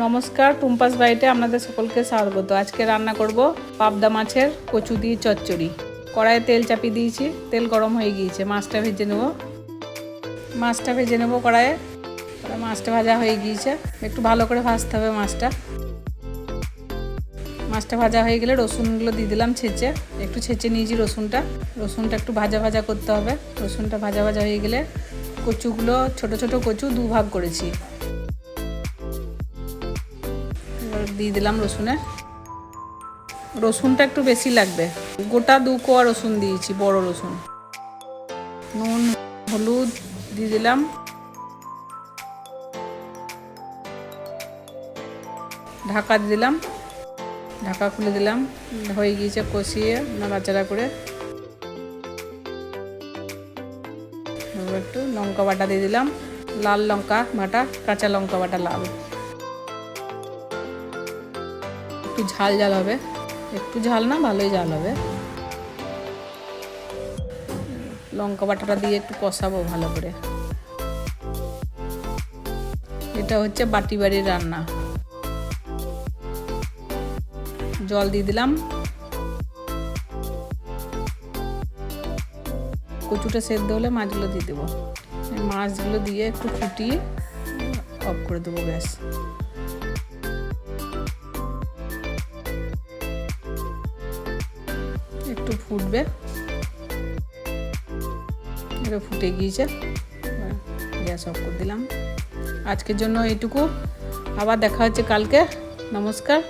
নমস্কার, টুম্পাস বাড়িতে আপনাদের সকলকে স্বাগত। আজকে রান্না করব পাবদা মাছের কচু দিয়ে চচ্চড়ি। কড়াইয়ে তেল চাপিয়ে দিয়েছি, তেল গরম হয়ে গিয়েছে। মাছটা ভেজে নেব কড়াইয়ে। মাছটা ভাজা হয়ে গিয়েছে, একটু ভালো করে ভাজতে হবে মাছটা ভাজা হয়ে গেলে রসুনগুলো দিয়ে দিলাম ছেঁচে। একটু ছেঁচে নিয়েছি রসুনটা একটু ভাজা করতে হবে। রসুনটা ভাজা হয়ে গেলে কচুগুলো ছোট ছোট কচু দুভাগ করেছি, দিয়ে দিলাম রসুনটা একটু বেশি লাগবে, গোটা 2 কোয়া রসুন দিয়েছি, বড় রসুন। নুন হলুদ দিয়ে দিলাম, ঢাকা দিয়ে দিলাম, ঢাকা খুলে দিলাম। হয়ে গিয়েছে, কষিয়ে নাড়াচাড়া করে একটু লঙ্কা বাটা দিয়ে দিলাম, লাল লঙ্কা বাটা, কাঁচা লঙ্কা বাটা লাল। একটু ঝাল হবে, একটু ঝাল না, ভালোই ঝাল হবে। লঙ্কা বাটাটা দিয়ে একটু কষাবো ভালো করে। এটা হচ্ছে বাটি বাড়ির রান্না। জল দিয়ে দিলাম, কচুটা সেদ্ধ হলে মাছগুলো দিয়ে দেবো। মাছগুলো দিয়ে একটু ফুটিয়ে অফ করে দেবো গ্যাস। একটু ফুটবে, এটা ফুটে গিয়েছে, গ্যাস অফ করে দিলাম। আজকের জন্য এইটুকু, আবার দেখা হচ্ছে কালকে। নমস্কার।